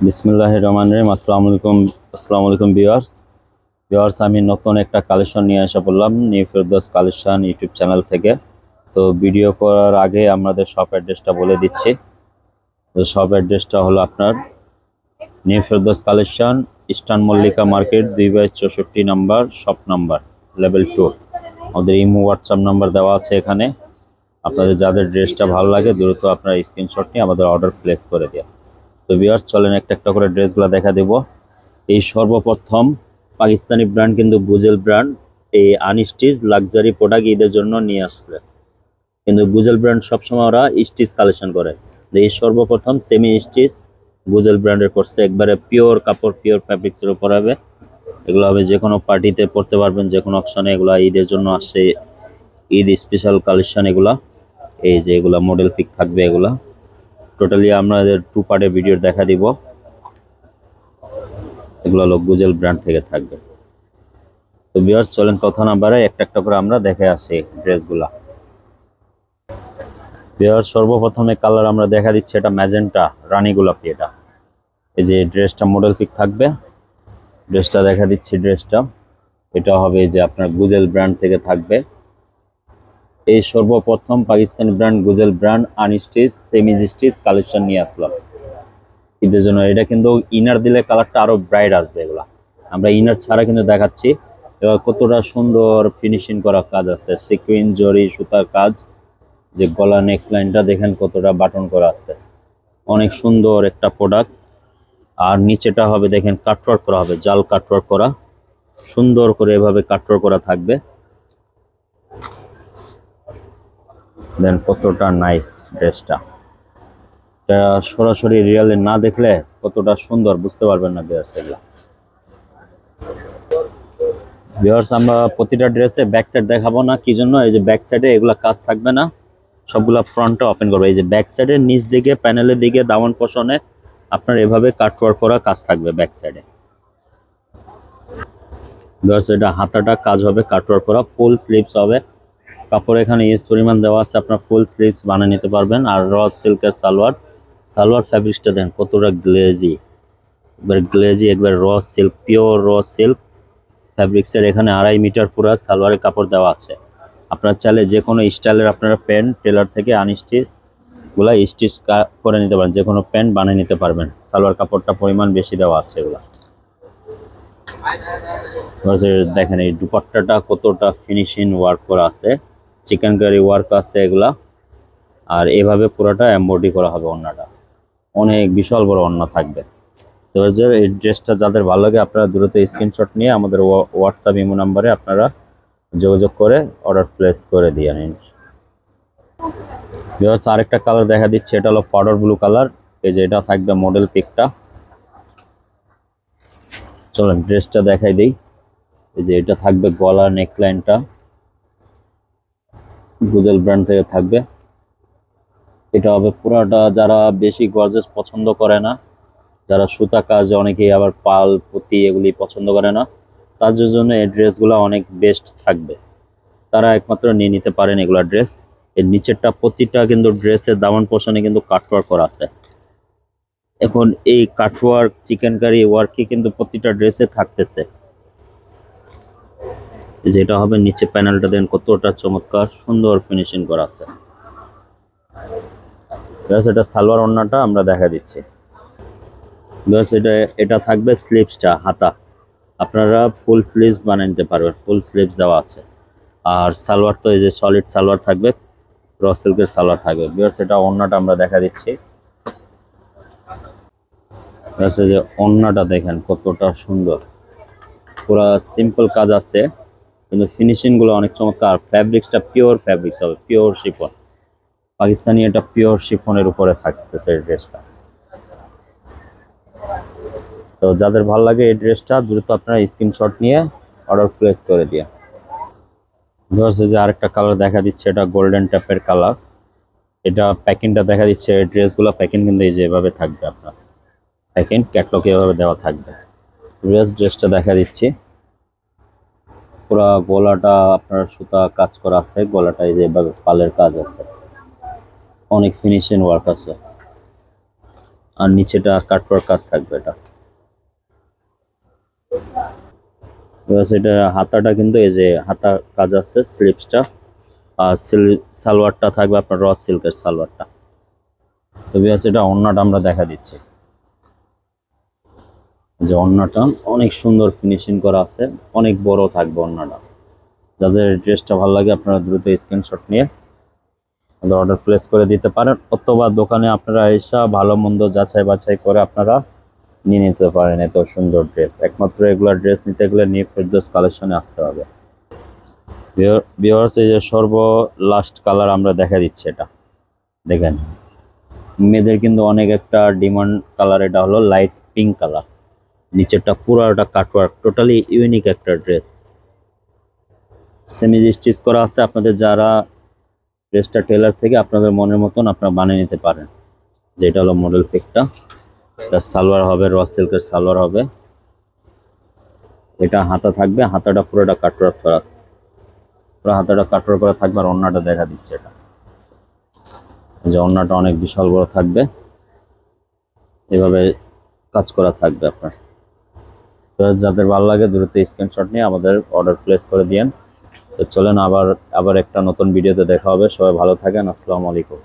বিসমিল্লাহির রহমানির রহিম। আসসালামু আলাইকুম ভিউয়ার্স, আমি নতুন একটা কালেকশন নিয়ে আসা বললাম new Ferdous collection YouTube channel থেকে। তো ভিডিও করার আগে আমাদের শপ অ্যাড্রেসটা বলে দিচ্ছি। তো শপ অ্যাড্রেসটা হলো আপনার new Ferdous collection, eastern Mallika market, 2/64 number, shop number level 2। আমাদের ইমো হোয়াটসঅ্যাপ নাম্বার দেওয়া আছে এখানে। আপনাদের যাদের ড্রেসটা ভালো লাগে দ্রুত আপনার স্ক্রিনশট নিয়ে আমাদের অর্ডার প্লেস করে দেন। তো ভিউয়ার্স, চলেন একটা একটা করে ড্রেসগুলো দেখা দেব। এই সর্বপ্রথম পাকিস্তানি ব্র্যান্ড কিন্তু গুজেল ব্র্যান্ড এই আনস্টিচ লাক্সারি প্রোডাক্ট ঈদের জন্য নিয়ে আসছে। কিন্তু গুজেল ব্র্যান্ড সবসময় ওরা স্টিচ কালেকশন করে। যে এই সর্বপ্রথম সেমি স্টিচ গুজেল ব্র্যান্ডের করছে, একবারে পিওর কাপড়, পিওর ফ্যাব্রিক্সের উপর হবে। এগুলো হবে যে কোনো পার্টিতে পরতে পারবেন, যে কোনো অপশনে। এগুলো ঈদের জন্য আসছে, ঈদ স্পেশাল কালেকশন এগুলা। এই যে এগুলা মডেল পিক থাকবে, এগুলা টোটালি আমাদের 2 পার্টে ভিডিও দেখা দিব। এগুলো হলো গুজেল ব্র্যান্ড থেকে থাকবে। তো ভিউয়ার্স, চলেন কথা না বাড়াই একটা একটা করে আমরা দেখে আসি ড্রেসগুলা। ভিউয়ার্স, সর্বপ্রথমে কালার আমরা দেখা দিচ্ছি, এটা ম্যাজেন্টা রানী গোলাপি। এটা এই যে ড্রেসটা মডেল পিক থাকবে, ড্রেসটা দেখা দিচ্ছি। ড্রেসটা এটা হবে যে আপনার গুজেল ব্র্যান্ড থেকে থাকবে। এই সর্বপ্রথম পাকিস্তানি ব্র্যান্ড গুজেল brand unstitch semi stitch collection নিয়ে আসলাম ঈদের জন্য। এটা কিন্তু ইনার দিলে কালারটা আরো ব্রাইট আসবে। এগুলা আমরা ইনার ছাড়া কিন্তু দেখাচ্ছি। এবার কতটা সুন্দর ফিনিশিং করা কাজ আছে, সিকুইন জরি সুতার কাজ। যে গলা নেকলাইনটা দেখেন কতটা বাটন করা আছে, অনেক সুন্দর একটা প্রোডাক্ট। আর নিচেটা হবে দেখেন কাটওয়ার্ক করা হবে, জাল কাটওয়ার্ক করা, সুন্দর করে এভাবে কাটওয়ার্ক করা থাকবে। দেন কতটা নাইস ড্রেসটা। এটা সরাসরি রিয়েলে না দেখলে কতটা সুন্দর বুঝতে পারবেন না ড্রেস এগুলা। ভিউয়ার্স, আমরা প্রতিটা ড্রেসে ব্যাক সাইড দেখাবো না, কি জন্য? এই যে ব্যাক সাইডে এগুলা কাজ থাকবে না, সবগুলা ফ্রন্টে ওপেন করবে। এই যে ব্যাক সাইডের নিচ দিকে প্যানেলের দিকে দামান পোষণে আপনার এভাবে কাটওয়ার্ক করা কাজ থাকবে ব্যাক সাইডে। ভিউয়ার্স, এটা হাতাটা কাজ হবে কাটওয়ার্ক করা, ফুল স্লিভস হবে। কাপড় এখানে ইউজ পরিমাণ দেওয়া আছে, আপনার ফুল স্লিভস বানিয়ে নিতে পারবেন। আর র সিল্কের সালোয়ার, সালোয়ার ফ্যাব্রিক্সটা দেন কতটা গ্লেজি, একবার গ্লেজি, একবার raw silk, pure raw silk ফ্যাব্রিক্সের। এখানে 2.5 মিটার পুরো সালোয়ারের কাপড় দেওয়া আছে। আপনার চাইলে যে কোনো স্টাইলের আপনারা প্যান্ট টেলার থেকে আনস্টিচ গুলা স্টিচ করে নিতে পারেন, যে কোনো প্যান্ট বানিয়ে নিতে পারবেন। সালোয়ার কাপড়টা পরিমাণ বেশি দেওয়া আছে এগুলা। দেখেন এই দুপাট্টাটা কতটা ফিনিশিং ওয়ার্ক করা আছে, চিকেন কারি ওয়ার্ক আছে এগুলা। আর এভাবে পুরোটা এমব্রয়ডারি করা হবে। ওড়নাটা অনেক বিশাল বড় ওড়না থাকবে। তো এই ড্রেসটা যাদের ভালো লাগে আপনারা দ্রুত স্ক্রিনশট নিয়ে আমাদের হোয়াটসঅ্যাপ ইমো নাম্বারে আপনারা যোগাযোগ করে অর্ডার প্লেস করে দিয়ে নিন। ভিউয়ার্স, আরেকটা কালার দেখা দিচ্ছে, এটা হলো পাউডার ব্লু কালার। এই যে এটা থাকবে মডেল পিকটা। চলেন ড্রেসটা দেখাই দিই। এই যে এটা থাকবে গলা নেকলাইনটা, গুজেল ব্র্যান্ড থেকে থাকবে। এটা হবে পুরাটা, যারা বেশি গর্জেস পছন্দ করে না, যারা সুতা কাজ, অনেকেই আবার পাল পুঁতি এগুলি পছন্দ করে না, তাদের জন্য এই ড্রেসগুলো অনেক বেস্ট থাকবে। তারা একমাত্র নিয়ে নিতে পারেন এগুলা ড্রেস। এর নিচেরটা প্রতিটা কিন্তু ড্রেসের দামান পোষণে কিন্তু কাটওয়ার্ক করা আছে। এখন এই কাটওয়ার্ক চিকেন কারি ওয়ার্কই কিন্তু প্রতিটা ড্রেসে থাকতেছে। যেটা হবে নিচে প্যানেলটা দেন কতটা চমৎকার সুন্দর ফিনিশিং করা আছে। এটা সালোয়ার ওড়নাটা আমরা দেখা দিচ্ছি। এটা এটা থাকবে স্লিভসটা হাতা, আপনারা ফুল স্লিভস বানিয়ে নিতে পারবেন, ফুল স্লিভস দেওয়া আছে। আর সালোয়ার তো এই যে সলিড সালোয়ার থাকবে, র সিল্কের সালোয়ার থাকবে। ভিউয়ার্স, এটা ওড়নাটা আমরা দেখা দিচ্ছি। যে ওড়নাটা দেখেন কতটা সুন্দর, পুরা সিম্পল কাজ আছে কিন্তু ফিনিশিং গুলো অনেক চমৎকার। ফ্যাব্রিক্সটা পিওর ফ্যাব্রিক্স হবে, পিওর শিফন পাকিস্তানি। এটা পিওর শিফনের উপরে থাকতেছে এই ড্রেসটা। তো যাদের ভালো লাগে এই ড্রেসটা দ্রুত আপনারা স্ক্রিনশট নিয়ে অর্ডার প্লেস করে দিয়ে। যে আরেকটা কালার দেখা দিচ্ছে, এটা গোল্ডেন টাইপের কালার। এটা প্যাকিংটা দেখা দিচ্ছে, ড্রেসগুলো প্যাকিং কিন্তু এই যে এভাবে থাকবে, আপনার প্যাকিং ক্যাটলগ এভাবে দেওয়া থাকবে। ড্রেসটা দেখা দিচ্ছি, পুরা গলাটা আপনার সুতা কাজ করা আছে, গলাটা এই যে এভাবে পালের কাজ আছে, অনেক ফিনিশিং ওয়ার্ক আছে। আর নিচেটা কাটওয়ার্ক কাজ থাকবে এটা। এবার এটা হাতাটা কিন্তু এই যে হাতা কাজ আছে স্লিপসটা, আর সালোয়ারটা থাকবে আপনার র সিল্কের সালোয়ারটা। তো বিয়াস এটা ওড়নাটা আমরা দেখা দিচ্ছি, যে ওড়নাটা অনেক সুন্দর ফিনিশিং করা আছে, অনেক বড় থাকবে ওড়নাটা। যাদের ড্রেসটা ভালো লাগে আপনারা দ্রুত স্ক্রিনশট নিয়ে আমাদের অর্ডার প্লেস করে দিতে পারেন, অথবা দোকানে আপনারা এসে ভালো মন্দ যাচাই বাছাই করে আপনারা নিয়ে নিতে পারেন। এত সুন্দর ড্রেস, একমাত্র এগুলা ড্রেস নিতে গেলে নিউ ফেরদৌস কালেকশনে আসতে হবে। ভিউয়ার্স এই যে সর্ব লাস্ট কালার আমরা দেখা দিচ্ছি, এটা দেখেন মেয়েদের কিন্তু অনেক একটা ডিমান্ড কালার, এটা হলো লাইট পিঙ্ক কালার, নিচেরটা পুরোটা কাটওয়ার্ক, টোটালি ইউনিক একটা ড্রেস, সেমি স্টিচ করা আছে। আপনাদের যারা ড্রেসটা টেলার থেকে আপনাদের মনের মতন আপনারা বানিয়ে নিতে পারেন। যেটা হলো মডেল পিকটা, এটা সালোয়ার হবে র সিল্কের সালোয়ার হবে, এটা হাতা থাকবে, হাতাটা পুরোটা কাটওয়ার্ক করা, পুরো হাতাটা কাটওয়ার্ক করা থাকবে। আর ওড়নাটা দেখা দিচ্ছে, এটা যে ওড়নাটা অনেক বিশাল বড় থাকবে, এভাবে কাজ করা থাকবে আপনার। তো যাদের ভালো লাগে দ্রুত স্ক্রিনশট নিয়ে আমাদের অর্ডার প্লেস করে দিয়েন। তো চলেন আবার আবার একটা নতুন ভিডিওতে দেখা হবে। সবাই ভালো থাকেন, আসসালামু আলাইকুম।